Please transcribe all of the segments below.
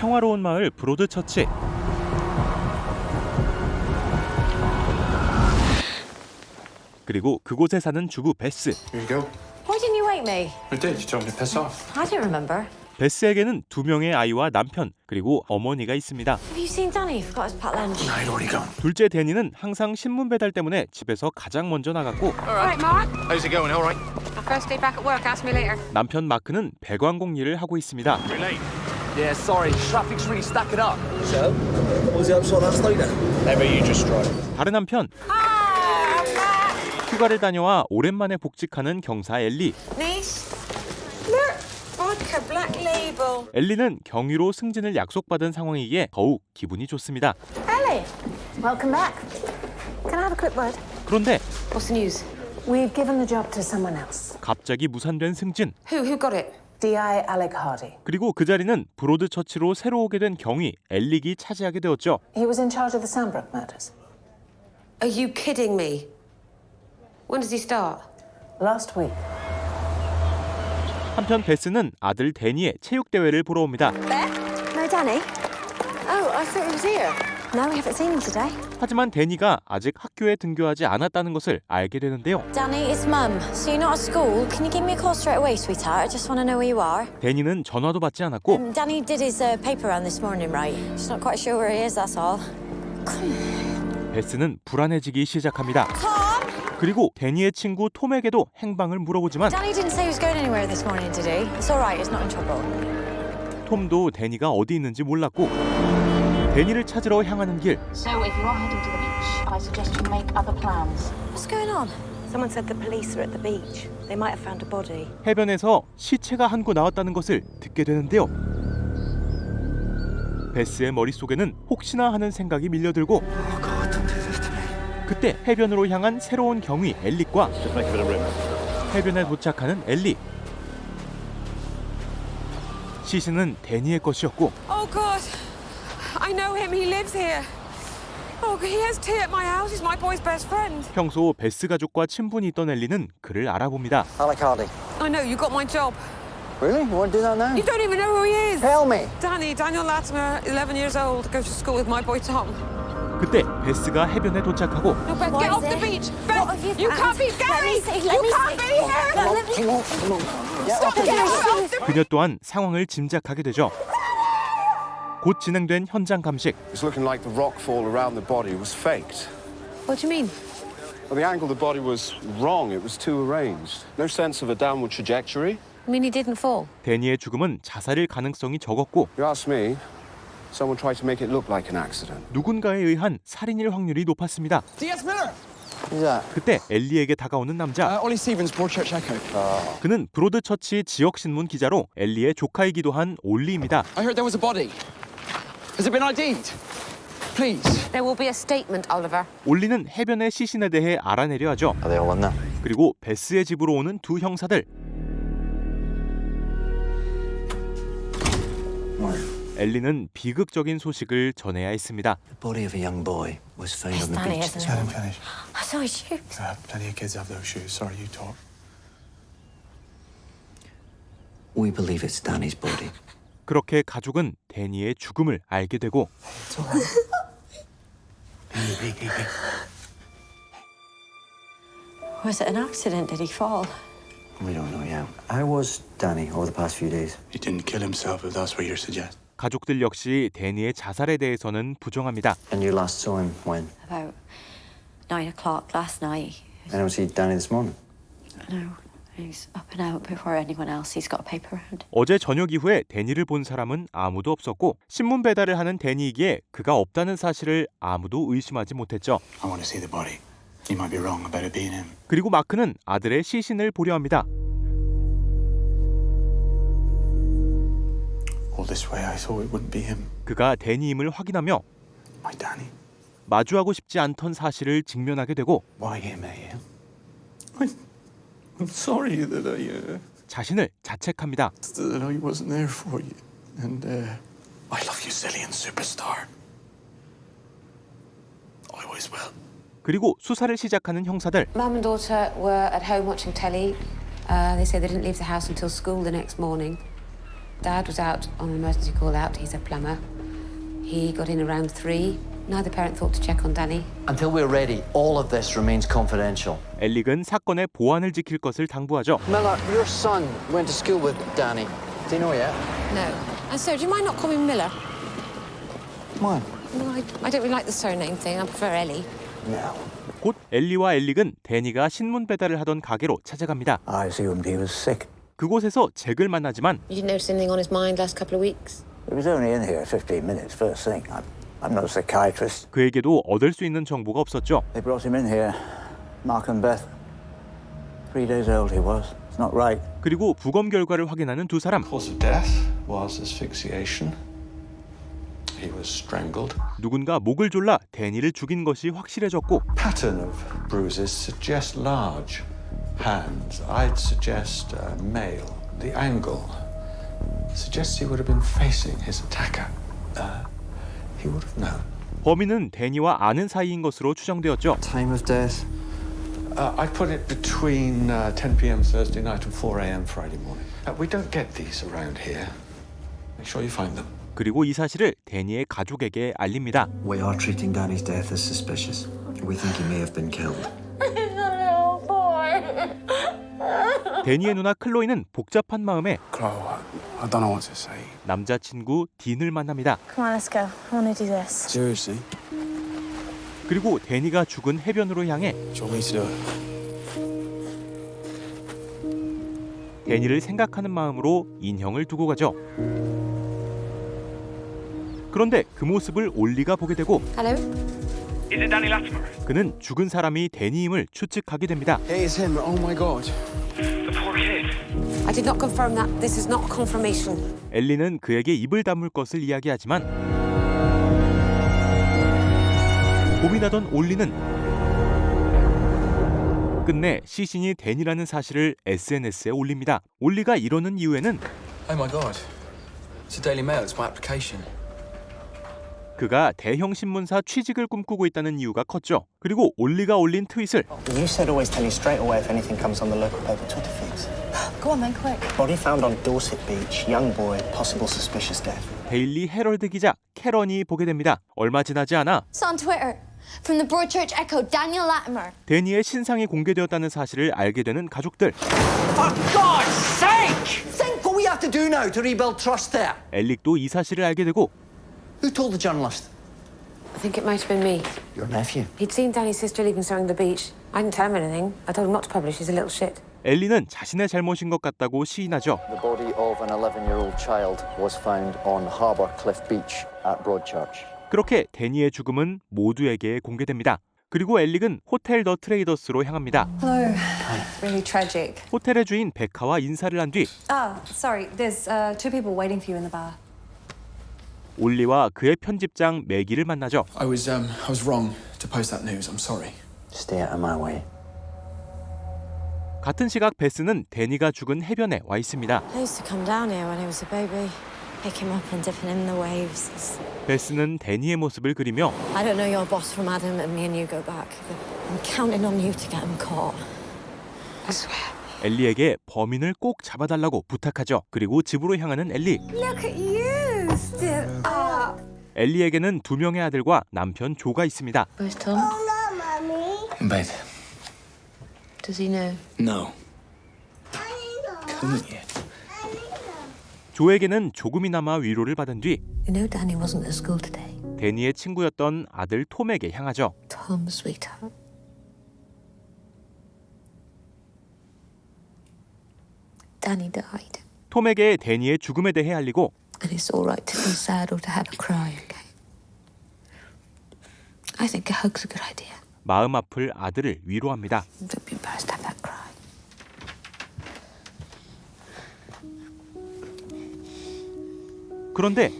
평화로운 마을 브로드처치. 그리고 그곳에 사는 주부 베스. Here you go. Why didn't you wake me? I did. You told me to piss off. I don't remember. 베스에게는 2명의 아이와 남편, 그리고 어머니가 있습니다. Have you seen Danny? Forgot his packed lunch. No, I'd already gone. 둘째 데니는 항상 신문 배달 때문에 집에서 가장 먼저 나갔고, All right, Mark. How's it going? All right. My first day back at work. Ask me later. 남편 마크는 배관공 일을 하고 있습니다. We're late. Yeah, sorry, traffic's really stacking up. So, what was the upshot last night then? Maybe you just drive. 다른 한편, 휴가를 다녀와 오랜만에 복직하는 경사 엘리. Niece, look, vodka black label. 엘리는 경위로 승진을 약속받은 상황이기에 더욱 기분이 좋습니다. Ellie, welcome back. Can I have a quick word? 그런데 What's the news? We've given the job to someone else. 갑자기 무산된 승진. Who got it? D.I. Alec Hardy. 그리고 그 자리는 브로드처치로 새로 오게 된 경위 엘릭이 차지하게 되었죠. He was in charge of the Sandbrook murders. Are you kidding me? When does he start? Last week. 한편 베스는 아들 데니의 체육 대회를 보러 옵니다. No, Danny. Oh, I thought he was here. No, we haven't seen him today. 하지만 데니가 아직 학교에 등교하지 않았다는 것을 알게 되는데요. Danny, it's Mum. So you're not at school? Can you give me a call straight away, sweetheart? I just want to know where you are. 데니는 전화도 받지 않았고 Danny did his paper round this morning, right? Just not quite sure where he is, that's all. 베스는 불안해지기 시작합니다. Tom! 그리고 데니의 친구 톰에게도 행방을 물어보지만 Danny didn't say he was going anywhere this morning, did he? It's all right, he's not in trouble. 톰도 데니가 어디 있는지 몰랐고 데니를 찾으러 향하는 길. So if you are heading to the beach, I suggest you make other plans. What's going on? Someone said the police are at the beach. They might have found a body. 해변에서 시체가 한 구 나왔다는 것을 듣게 되는데요. 베스의 머릿속에는 혹시나 하는 생각이 밀려들고 그때 해변으로 향한 새로운 경위 엘릭과 해변에 도착하는 엘리. 시신은 데니의 것이었고 Oh God, I know him. He lives here. Oh, he has tea at my house. He's my boy's best friend. 평소 베스 가족과 친분이 있던 엘리는 그를 알아봅니다. Alec Hardy. I know you got my job. Really? You want to do that now? You don't even know who he is. Tell me. Daniel Latimer, 11 years old, goes to school with my boy Tom. 그때 베스가 해변에 도착하고 No, Beth, What get is off the it? beach. What Beth, have you you can't found? be Gary. Let me You can't see. be here. Come on, come on. Get off the Get beach. off the 그녀 또한 상황을 짐작하게 되죠. 곧 진행된 현장 감식. It's looking like the rock fall around the body was faked. What do you mean? Well, the angle of the body was wrong. It was too arranged. No sense of a downward trajectory. I mean he didn't fall. 데니의 죽음은 자살일 가능성이 적었고 You ask me, someone tried to make it look like an accident. 누군가에 의한 살인일 확률이 높았습니다. D.S. Miller. Who's that? 그때 엘리에게 다가오는 남자. Ollie Stevens, Broadchurch Echo. 그는 브로드처치 지역신문 기자로 엘리의 조카이기도 한 올리입니다. I heard there was a body. Has it been ID'd? Please. There will be a statement, Oliver. 올리는 해변의 시신에 대해 알아내려 하죠. Are they all in there? 그리고 베스의 집으로 오는 두 형사들. 엘리는 비극적인 소식을 전해야 했습니다. The body of a young boy was found on the Danny, beach. isn't Let it? him finish. I saw his shoes. Plenty of kids have those shoes. Sorry, you talk. We believe it's Danny's body. 그렇게 가족은 데니의 죽음을 알게 되고 Was it an accident? Did he fall? We don't know yet. How was Danny over the past few days? He didn't kill himself, if that's what you're suggesting. 가족들 역시 데니의 자살에 대해서는 부정합니다. And you last saw him when? About 9 o'clock last night. I don't see Danny this morning. No, he's up and out before anyone else. He's got a paper round. 어제 저녁 이후에 데니를 본 사람은 아무도 없었고 신문 배달을 하는 데니이기에 그가 없다는 사실을 아무도 의심하지 못했죠. I want to see the body. You might be wrong about it being him. 그리고 마크는 아들의 시신을 보려 합니다. All this way, I thought it wouldn't be him. 그가 데니임을 확인하며 My Danny. 마주하고 싶지 않던 사실을 직면하게 되고 Why him, eh? I'm sorry that 자신을 자책합니다. I wasn't there for you. And I love you, Cillian superstar. Always will. 그리고 수사를 시작하는 형사들. Mum and daughter were at home watching telly. They say they didn't leave the house until school the next morning. Dad was out on an emergency call out. He's a plumber. He got in around 3. Neither parent thought to check on Danny. Until we're ready, all of this remains confidential. 엘릭은 사건의 보안을 지킬 것을 당부하죠. Miller, your son went to school with Danny. Do you know yet? No. And so, do you mind not calling me Miller? Why? No, I don't really like the surname thing. I prefer Ellie. No. 곧 엘리와 엘릭은 데니가 신문 배달을 하던 가게로 찾아갑니다. I assumed he was sick. 그곳에서 잭을 만나지만 You didn't notice anything on his mind last couple of weeks? He was only in here 15 minutes first thing. I'm not a psychiatrist. 그에게도 얻을 수 있는 정보가 없었죠. They brought him in here. Mark and Beth. 3 days old he was. It's not right. 그리고 부검 결과를 확인하는 두 사람. Cause of death was asphyxiation. He was strangled. 누군가 목을 졸라 데니를 죽인 것이 확실해졌고 Pattern of bruises suggests large hands. I'd suggest male. The angle suggests he would have been facing his attacker. He would have known. 범인은 데니와 아는 사이인 것으로 추정되었죠. Time of death? I'd put it between 10 p.m. Thursday night and 4 a.m. Friday morning. We don't get these around here. Make sure you find them. 그리고 이 사실을 데니의 가족에게 알립니다. We are treating Danny's death as suspicious. We think he may have been killed. 데니의 누나 클로이는 복잡한 마음에 Chloe, I don't know what to say. 남자친구 딘을 만납니다. Come on, let's go. I want to do this. Seriously? 그리고 데니가 죽은 해변으로 향해 Do you want me to do it? 데니를 생각하는 마음으로 인형을 두고 가죠. 그런데 그 모습을 올리가 보게 되고 Hello? Is it Danny Latimer? 그는 죽은 사람이 데니임을 추측하게 됩니다. It is him. Oh my god. The poor kid. I did not confirm that. This is not confirmation. 엘리는 그에게 입을 다물 것을 이야기하지만 고민하던 올리는 끝내 시신이 데니라는 사실을 SNS에 올립니다. 올리가 이러는 이유에는 Oh my god. It's a Daily Mail. It's my application. 그가 대형 신문사 취직을 꿈꾸고 있다는 이유가 컸죠. 그리고 올리가 올린 트윗을 You said always tell you straight away if anything comes on the local paper Twitter feeds. Go on then, quick. Body found on Dorset Beach. Young boy, possible suspicious death. 데일리 헤럴드 기자 캐런이 보게 됩니다. 얼마 지나지 않아 It's on Twitter. From the Broadchurch Echo, Daniel Latimer. 데니의 신상이 공개되었다는 사실을 알게 되는 가족들. For God's sake! Think what we have to do now to rebuild trust there. 엘릭도 이 사실을 알게 되고 Who told the journalist? I think it might have been me. Your nephew. He'd seen Danny's sister leaving something on the beach. I didn't tell him anything. I told him not to publish. He's a little shit. 엘리는 자신의 잘못인 것 같다고 시인하죠. The body of an 11-year-old child was found on Harbour Cliff Beach at Broadchurch. 그렇게 데니의 죽음은 모두에게 공개됩니다. 그리고 엘릭은 호텔 더 트레이더스로 향합니다. Hello. Really tragic. 호텔의 주인 베카와 인사를 한 뒤 Ah, sorry. There's 2 people waiting for you in the bar. 올리와 그의 편집장 매기를 만나죠. I was wrong to post that news. I'm sorry. Stay out of my way. 같은 시각 베스는 데니가 죽은 해변에 와 있습니다. I used to come down here when he was a baby. Pick him up and dip him in the waves. 베스는 데니의 모습을 그리며 I don't know your boss from Adam, and me and you go back. I'm counting on you to get him caught. I swear. 엘리에게 범인을 꼭 잡아달라고 부탁하죠. 그리고 집으로 향하는 엘리. Look at you, stood up. 엘리에게는 2명의 아들과 남편 조가 있습니다. Where's Tom? In bed. Does he know? No. Come here. 조에게는 조금이나마 위로를 받은 뒤 You know Danny wasn't at school today. 데니의 친구였던 아들 톰에게 향하죠. Tom, sweetheart. Danny died. 톰에게 데니의 죽음에 대해 알리고 And it's all right to feel sad or to have a cry, okay? I think a hug's a good idea. 마음 아플 아들을 위로합니다. Don't be embarrassed to have that cry. 그런데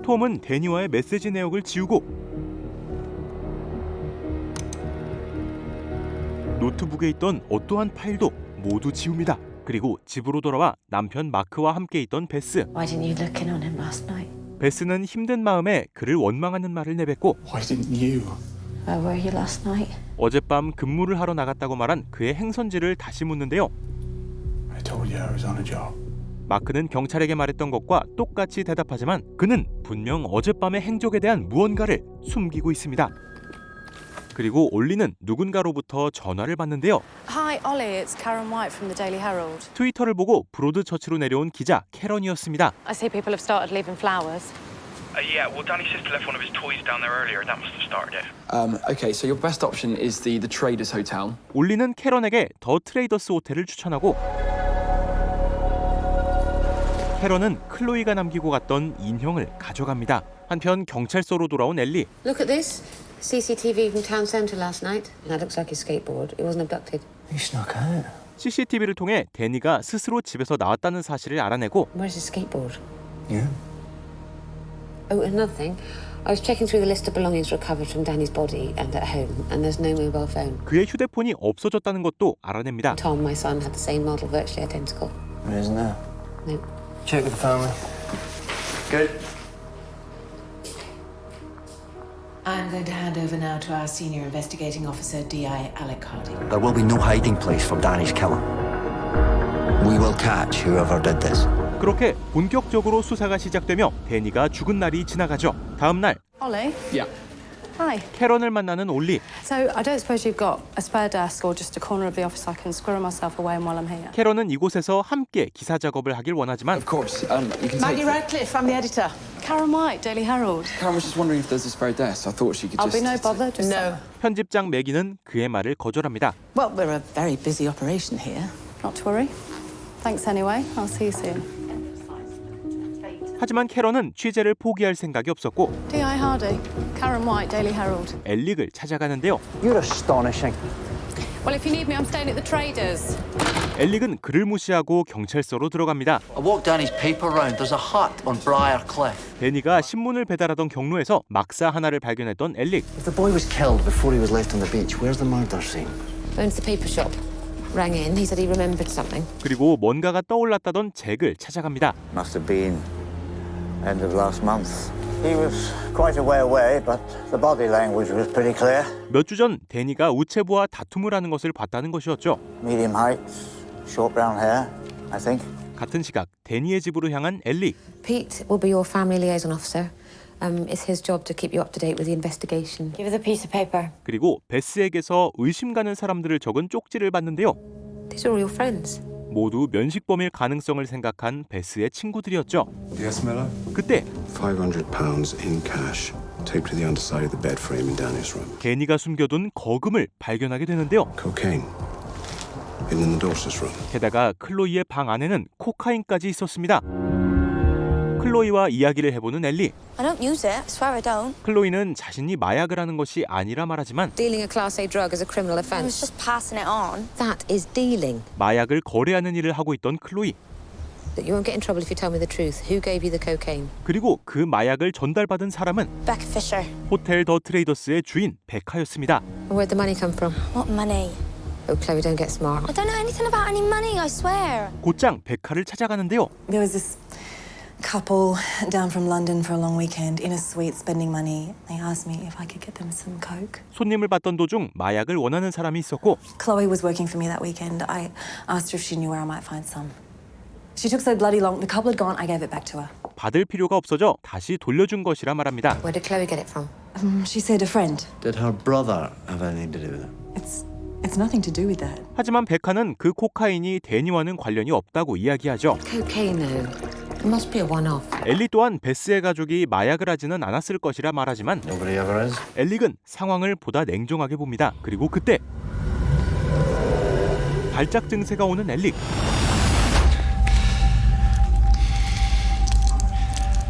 톰은 데니와의 메시지 내역을 지우고 노트북에 있던 어떠한 파일도 모두 지웁니다. 그리고 집으로 돌아와 남편 마크와 함께 있던 베스. Why didn't you look in on him last night? 베스는 힘든 마음에 그를 원망하는 말을 내뱉고 Why didn't you? Where were you last night? 어젯밤 근무를 하러 나갔다고 말한 그의 행선지를 다시 묻는데요. I I told you I was on a job. 마크는 경찰에게 말했던 것과 똑같이 대답하지만 그는 분명 어젯밤의 행적에 대한 무언가를 숨기고 있습니다. 그리고 올리는 누군가로부터 전화를 받는데요. Hi, Ollie. It's Karen White from the Daily Herald. 트위터를 보고 브로드처치로 내려온 기자 캐런이었습니다. I see people have started leaving flowers. Yeah, well, Danny's sister left one of his toys down there earlier. That must have started it. Okay, so your best option is the Traders Hotel. 올리는 캐런에게 더 트레이더스 호텔을 추천하고 캐런은 클로이가 남기고 갔던 인형을 가져갑니다. 한편 경찰서로 돌아온 엘리. Look at this. CCTV from town centre last night. That looks like his skateboard. It wasn't abducted. He snuck out. CCTV를 통해 데니가 스스로 집에서 나왔다는 사실을 알아내고 Where's his skateboard? Yeah. Oh, another thing. I was checking through the list of belongings recovered from Danny's body and at home, and there's no mobile phone. 그의 휴대폰이 없어졌다는 것도 알아냅니다. Tom, my son, had the same model, virtually identical. There isn't there? No. Check with the family. Good. I'm going to hand over now to our senior investigating officer, DI Alec Hardy. There will be no hiding place for Danny's killer. We will catch whoever did this. 그렇게 본격적으로 수사가 시작되며 데니가 죽은 날이 지나가죠. 다음 날 Ollie? Yeah. Hi. 캐런을 만나는 올리. So, I don't suppose you've got a spare desk or just a corner of the office I can squirrel myself away in while I'm here? 캐런은 이곳에서 함께 기사 작업을 하길 원하지만 Of course. You can Maggie take... Radcliffe, I'm the editor. Karen White, Daily Herald. Karen was just wondering if there's a spare desk. I thought she could I'll just... be no bother. Just No. 편집장 매기는 그의 말을 거절합니다. Well, we're a very busy operation here. Not to worry. Thanks anyway. I'll see you soon. 하지만 캐런은 취재를 포기할 생각이 없었고 D.I. Hardy, Karen White, Daily Herald. 엘릭을 찾아가는데요. You're astonishing. Well, if you need me, I'm staying at the Traders. 엘릭은 그를 무시하고 경찰서로 들어갑니다. I walked Danny's paper round. There's a hut on Briar Cliff. 데니가 신문을 배달하던 경로에서 막사 하나를 발견했던 엘릭. If the boy was killed before he was left on the beach, where's the murder scene? Went to the paper shop. Rang in. He said he remembered something. 그리고 뭔가가 떠올랐다던 잭을 찾아갑니다. Must have been end of last month. He was quite a way away, but the body language was pretty clear. 몇 주 전 데니가 우체부와 다툼을 하는 것을 봤다는 것이었죠. Medium height, short brown hair, I think. 같은 시각 데니의 집으로 향한 엘릭. Pete will be your family liaison officer. It's his job to keep you up to date with the investigation. Give her the piece of paper. 그리고 베스에게서 의심 가는 사람들을 적은 쪽지를 받는데요. These are all your friends. 모두 면식범일 가능성을 생각한 베스의 친구들이었죠. Yes, Miller? 그때 £500 in cash, taped to the underside of the bed frame in Danny's room. 데니가 숨겨둔 거금을 발견하게 되는데요. Cocaine, hidden in the daughter's room. 게다가 클로이의 방 안에는 코카인까지 있었습니다. 클로이와 이야기를 해보는 엘리. I don't use it. I swear I don't. 클로이는 자신이 마약을 하는 것이 아니라 말하지만 Dealing a Class A drug is a criminal I was offence. just passing it on. That is dealing. 마약을 거래하는 일을 하고 있던 클로이. That you won't get in trouble if you tell me the truth. Who gave you the cocaine? 그리고 그 마약을 전달받은 사람은 Becca Fisher. 호텔 더 트레이더스의 주인 베카였습니다. Where'd the money come from? What money? Oh, Chloe, don't get smart. I don't know anything about any money, I swear. 곧장 베카를 찾아가는데요. There was this couple down from London for a long weekend in a suite spending money. They asked me if I could get them some coke. 손님을 받던 도중 마약을 원하는 사람이 있었고 Chloe was working for me that weekend. I asked her if she knew where I might find some. She took so bloody long. The couple had gone. I gave it back to her. 받을 필요가 없어져 다시 돌려준 것이라 말합니다. Where did Chloe get it from? She said a friend. Did her brother have anything to do with it? It's nothing to do with that. 하지만 베카는 그 코카인이 데니와는 관련이 없다고 이야기하죠. Cocaine, though. It must be a one-off. 엘리 또한 베스의 가족이 마약을 하지는 않았을 것이라 말하지만 Nobody ever is. 엘릭은 상황을 보다 냉정하게 봅니다. 그리고 그때 발작 증세가 오는 엘릭.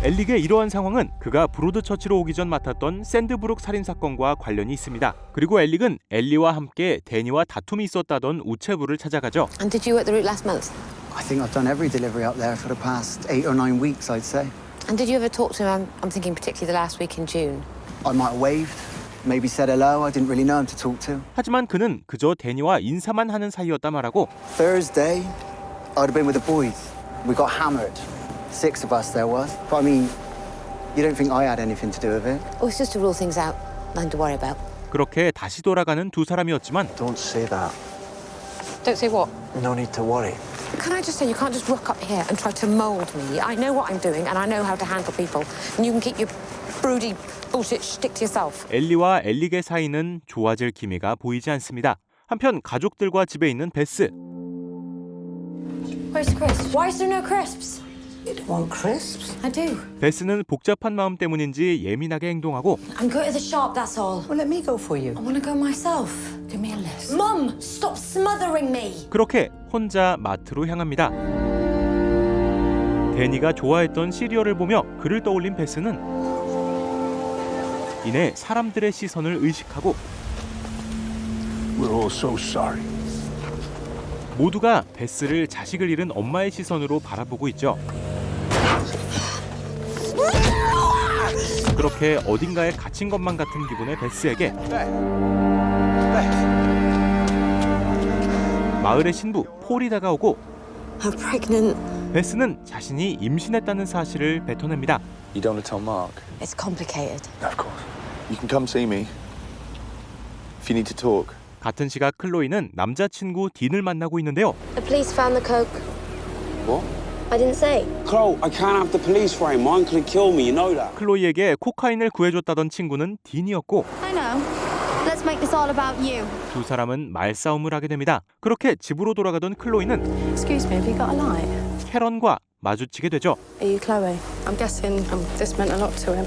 엘릭의 이러한 상황은 그가 브로드처치로 오기 전 맡았던 샌드브룩 살인사건과 관련이 있습니다. 그리고 엘릭은 엘리와 함께 데니와 다툼이 있었다던 우체부를 찾아가죠. And did you work the route last month? I think I've done every delivery up there for the past 8 or 9 weeks, I'd say. And did you ever talk to him? I'm thinking particularly the last week in June. I might have waved, maybe said hello. I didn't really know him to talk to. 하지만 그는 그저 데니와 인사만 하는 사이였다 말하고 Thursday, I'd have been with the boys. We got hammered. 6 of us there was. But I mean, you don't think I had anything to do with it? Oh, it's just to rule things out. Nothing to worry about. 그렇게 다시 돌아가는 두 사람이었지만 Don't say that. Don't say what? No need to worry. Can I just say, you can't just rock up here and try to mould me. I know what I'm doing, and I know how to handle people. And you can keep your broody bullshit shtick to yourself. 엘리와 엘릭의 사이는 좋아질 기미가 보이지 않습니다. 한편 가족들과 집에 있는 베스. Where's crisps? Why is there no crisps? You want crisps? I do. 베스는 복잡한 마음 때문인지 예민하게 행동하고 I'm going to the shop, that's all. Well, let me go for you. I want to go myself. Give me a list. Mum, stop smothering me. 그렇게 혼자 마트로 향합니다. 데니가 좋아했던 시리얼을 보며 그를 떠올린 베스는 이내 사람들의 시선을 의식하고 We're all so sorry. 모두가 베스를 자식을 잃은 엄마의 시선으로 바라보고 있죠. 그렇게 어딘가에 갇힌 것만 같은 기분의 베스에게 마을의 신부 폴이 다가오고 I'm pregnant. 베스는 자신이 임신했다는 사실을 뱉어냅니다. You don't want to tell Mark? It's complicated. Of course. You can come see me if you need to talk. 같은 시각 클로이는 남자친구 딘을 만나고 있는데요. The police found the coke. What? I didn't say. Chloe, I can't have the police for him. Mine could kill me, you know that. 클로이에게 코카인을 구해줬다던 친구는 딘이었고 I know. Let's make this all about you. 두 사람은 말싸움을 하게 됩니다. 그렇게 집으로 돌아가던 클로이는 Excuse me, have you got a light? 캐런과 마주치게 되죠. Are you Chloe? I'm guessing this meant a lot to him.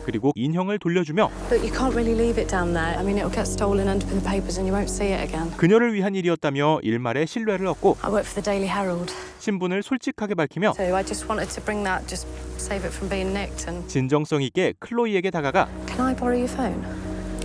그리고 인형을 돌려주며 But you can't really leave it down there. I mean, it'll get stolen under the papers and you won't see it again. 그녀를 위한 일이었다며 일말의 신뢰를 얻고 I work for the Daily Herald. 신분을 솔직하게 밝히며 So I just wanted to bring that, just save it from being nicked and... 진정성 있게 클로이에게 다가가 Can I borrow your phone?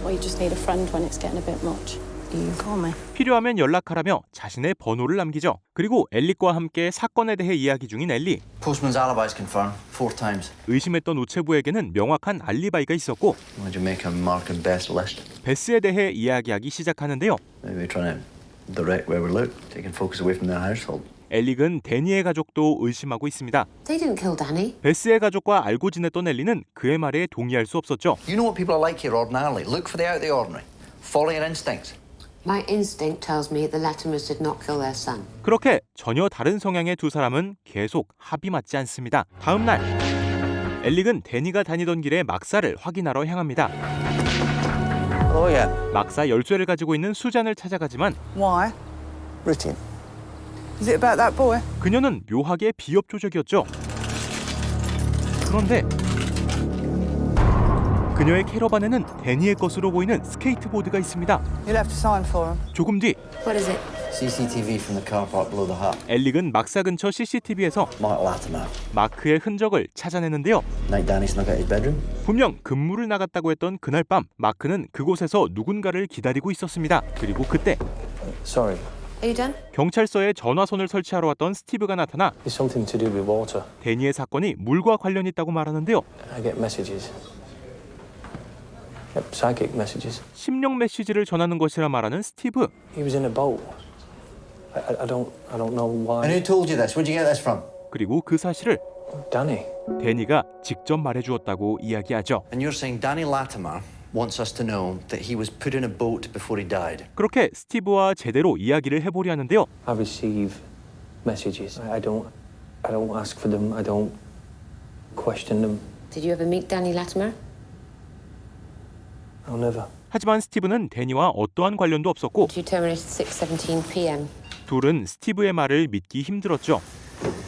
Or you just need a friend when it's getting a bit much? You call me. 필요하면 연락하라며 자신의 번호를 남기죠. 그리고 엘릭과 함께 사건에 대해 이야기 중인 엘리. Postman's alibi's confirmed 4 times. 의심했던 우체부에게는 명확한 알리바이가 있었고 Why'd you make a Mark and Best list? 베스에 대해 이야기하기 시작하는데요. Maybe trying to direct where we look, taking focus away from their household. 엘릭은 데니의 가족도 의심하고 있습니다. They didn't kill Danny. 베스의 가족과 알고 지냈던 엘리는 그의 말에 동의할 수 없었죠. You know what people are like here ordinarily. Look for the out of the ordinary. Follow your instincts. My instinct tells me the Latimers did not kill their son. 그렇게 전혀 다른 성향의 두 사람은 계속 합이 맞지 않습니다. 다음 날 엘릭은 데니가 다니던 길에 막사를 확인하러 향합니다. Oh, yeah. 막사 열쇠를 가지고 있는 수잔을 찾아가지만 Why? Routine. Is it about that boy? 그녀는 묘하게 비협조적이었죠. 그런데 그녀의 캐러반에는 데니의 것으로 보이는 스케이트보드가 있습니다. You'll have to sign for him. 조금 뒤 What is it? CCTV from the car park below the hut. 엘릭은 막사 근처 CCTV에서 Mark Latimer. 마크의 흔적을 찾아내는데요. Night Danny snuck out his bedroom. 분명 근무를 나갔다고 했던 그날 밤 마크는 그곳에서 누군가를 기다리고 있었습니다. 그리고 그때 Sorry. Are you done? 경찰서에 전화선을 설치하러 왔던 스티브가 나타나 It's something to do with water. 데니의 사건이 물과 관련이 있다고 말하는데요. I get messages. Yep, psychic messages. 심령 메시지를 전하는 것이라 말하는 스티브. He was in a boat. I don't know why. And who told you this? Where'd you get this from? 그리고 그 사실을 Danny. 데니가 직접 말해주었다고 이야기하죠. And you're saying Danny Latimer wants us to know that he was put in a boat before he died. 그렇게 스티브와 제대로 이야기를 해보려 하는데요. I receive messages. I don't ask for them. I don't question them. Did you ever meet Danny Latimer? I'll never. 하지만 스티브는 데니와 어떠한 관련도 없었고 You terminated 6:17 p.m. 둘은 스티브의 말을 믿기 힘들었죠.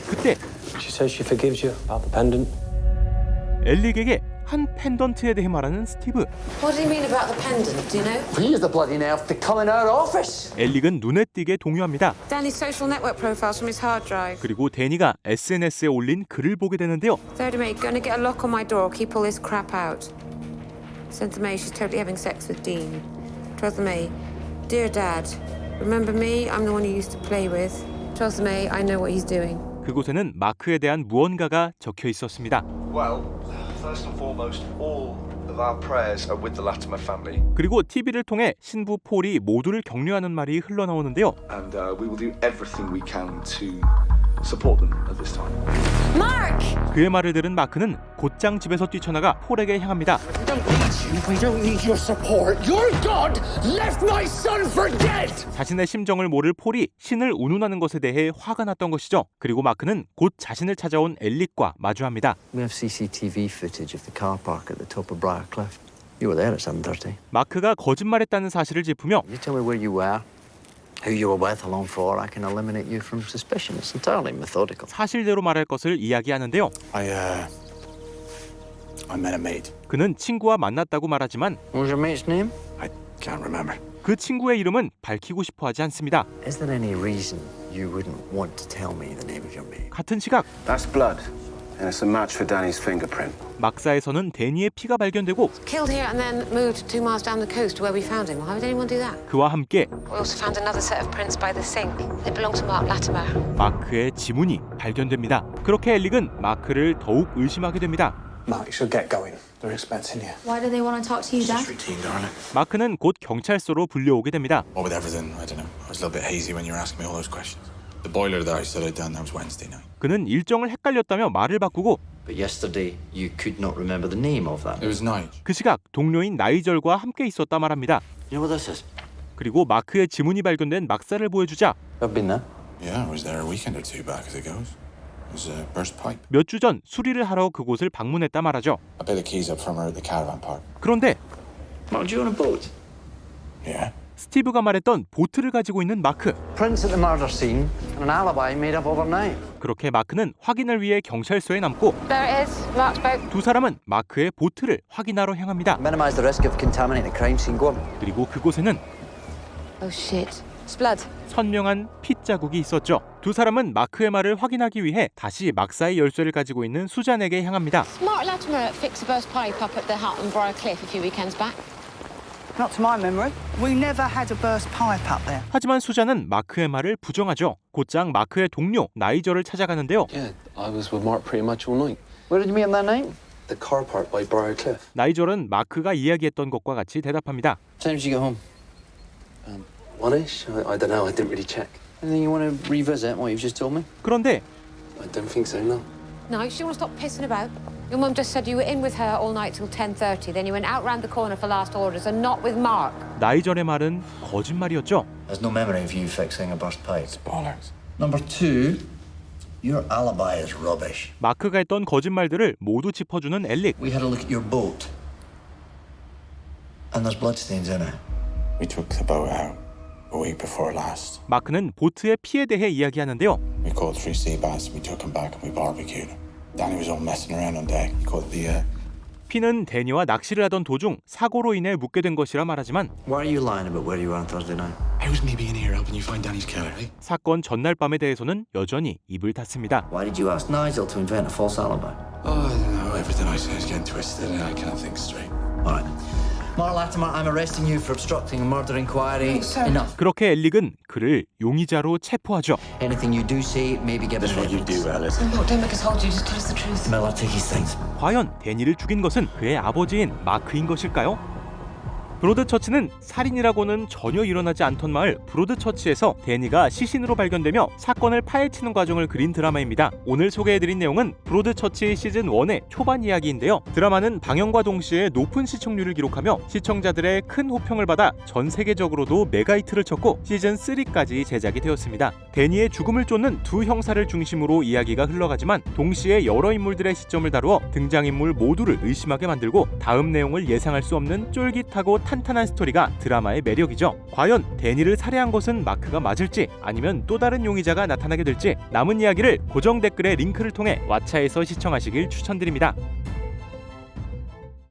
그때 She says she forgives you about the pendant. 엘릭에게 한 펜던트에 대해 말하는 스티브. What do you mean about the pendant? Do you know? He's the bloody nerve to come in our office. 엘릭은 눈에 띄게 동요합니다. Danny's social network profiles from his hard drive. 그리고 데니가 SNS에 올린 글을 보게 되는데요. Third of May, gonna get a lock on my door. Keep all this crap out. 10th of May, she's totally having sex with Dean. 12th of May, dear Dad, remember me? I'm the one you used to play with. 12th of May, I know what he's doing. 그곳에는 마크에 대한 무언가가 적혀 있었습니다. Well, first and foremost, all of our prayers are with the Latimer family. 그리고 TV를 통해 신부 폴이 모두를 격려하는 말이 흘러나오는데요. And we will do everything we can to support them at this time. Mark! 그의 말을 들은 마크는 곧장 집에서 뛰쳐나가 폴에게 향합니다. We don't need your support. Your God left my son for dead! 자신의 심정을 모를 폴이 신을 운운하는 것에 대해 화가 났던 것이죠. 그리고 마크는 곧 자신을 찾아온 엘릭과 마주합니다. We have CCTV footage of the car park at the top of Briarcliff. You were there at 7:30. 마크가 거짓말했다는 사실을 짚으며 You tell me where you were, who you were with, how long for. I can eliminate you from suspicion. It's entirely methodical. 사실대로 말할 것을 이야기하는데요. I met a mate. 그는 친구와 만났다고 말하지만 What was your mate's name? I can't remember. 그 친구의 이름은 밝히고 싶어 하지 않습니다. Is there any reason you wouldn't want to tell me the name of your mate? 같은 시각 That's blood, and it's a match for Danny's fingerprint. 막사에서는 데니의 피가 발견되고 Killed here and then moved 2 miles down the coast to where we found him. Why would anyone do that? 그와 함께 We also found another set of prints by the sink. They belong to Mark Latimer. 마크의 지문이 발견됩니다. 그렇게 엘릭은 마크를 더욱 의심하게 됩니다. Mark, you should get going. They're expecting you. Why do they want to talk to you, Dad? Routine, darling. 마크는 곧 경찰서로 불려오게 됩니다. What with everything, I don't know. I was a little bit hazy when you were asking me all those questions. The boiler that I said I'd done, that was Wednesday night. 그는 일정을 헷갈렸다며 말을 바꾸고 But yesterday you could not remember the name of that. It was Nige. 그 시각 동료인 나이절과 함께 있었다 말합니다. You know what this is? 그리고 마크의 지문이 발견된 막사를 보여주자 I've been there. Yeah, I was there a weekend or two back as it goes. It was a burst pipe. 몇 주 전 수리를 하러 그곳을 방문했다 말하죠. I picked the keys up from her at the caravan park. 그런데 Mark, do you own a boat? Yeah. 스티브가 말했던 보트를 가지고 있는 마크. Prints at the murder scene and an alibi made up overnight. 그렇게 마크는 확인을 위해 경찰서에 남고 There it is. Mark's boat. 두 사람은 마크의 보트를 확인하러 향합니다. Minimize the risk of contaminating the crime scene. Go on. 그리고 그곳에는 Oh shit. It's blood. 선명한 핏자국이 있었죠. 두 사람은 마크의 말을 확인하기 위해 다시 막사의 열쇠를 가지고 있는 수잔에게 향합니다. Mark Latimer fixed a burst pipe up at the hut on Briar Cliff a few weekends back. Not to my memory. We never had a burst pipe up there. 하지만 수잔은 마크의 말을 부정하죠. 곧장 마크의 동료 나이저를 찾아가는데요. Yeah, I was with Mark pretty much all night. Where did you meet him that night? The car park by Briar Cliff. 나이저는 마크가 이야기했던 것과 같이 대답합니다. What time did you get home? One-ish? I don't know. I didn't really check. Anything you want to revisit what you've just told me? 그런데 I don't think so, no. No, you want to stop pissing about? Your mum just said you were in with her all night till 10:30. Then you went out round the corner for last orders and not with Mark. 나이절의 말은 거짓말이었죠. There's no memory of you fixing a burst pipe. It's bollocks. Number two, your alibi is rubbish. 마크가 했던 거짓말들을 모두 짚어주는 엘릭. We had a look at your boat, and there's bloodstains in it. We took the boat out a week before last. 마크는 보트의 피에 대해 이야기하는데요. We caught 3 sea bass, we took them back and we barbecued them. Danny was all messing around on deck. He caught the 피는 데니와 낚시를 하던 도중 사고로 인해 묻게 된 것이라 말하지만 Why are you lying about where you were on Thursday night? It was me being here helping you find Danny's killer, eh? 사건 전날 밤에 대해서는 여전히 입을 닫습니다. Why did you ask Nigel to invent a false alibi? Oh, I don't know. Everything I say is getting twisted and I can't think straight. All right. Mark Latimer, I'm arresting you for obstructing a murder inquiry. Enough. 그렇게 엘릭은 그를 용의자로 체포하죠. Anything you do say may be given That's what you do, Alice. Look, don't make us hold you. Just tell us the truth. Miller, take his things. 과연 데니를 죽인 것은 그의 아버지인 마크인 것일까요? 브로드처치는 살인이라고는 전혀 일어나지 않던 마을 브로드처치에서 데니가 시신으로 발견되며 사건을 파헤치는 과정을 그린 드라마입니다. 오늘 소개해드린 내용은 브로드처치 시즌 1의 초반 이야기인데요. 드라마는 방영과 동시에 높은 시청률을 기록하며 시청자들의 큰 호평을 받아 전 세계적으로도 메가히트를 쳤고 시즌 3까지 제작이 되었습니다. 데니의 죽음을 쫓는 두 형사를 중심으로 이야기가 흘러가지만 동시에 여러 인물들의 시점을 다루어 등장인물 모두를 의심하게 만들고 다음 내용을 예상할 수 없는 쫄깃하고 탄탄한 스토리가 드라마의 매력이죠. 과연 데니를 살해한 것은 마크가 맞을지 아니면 또 다른 용의자가 나타나게 될지 남은 이야기를 고정 댓글의 링크를 통해 왓챠에서 시청하시길 추천드립니다.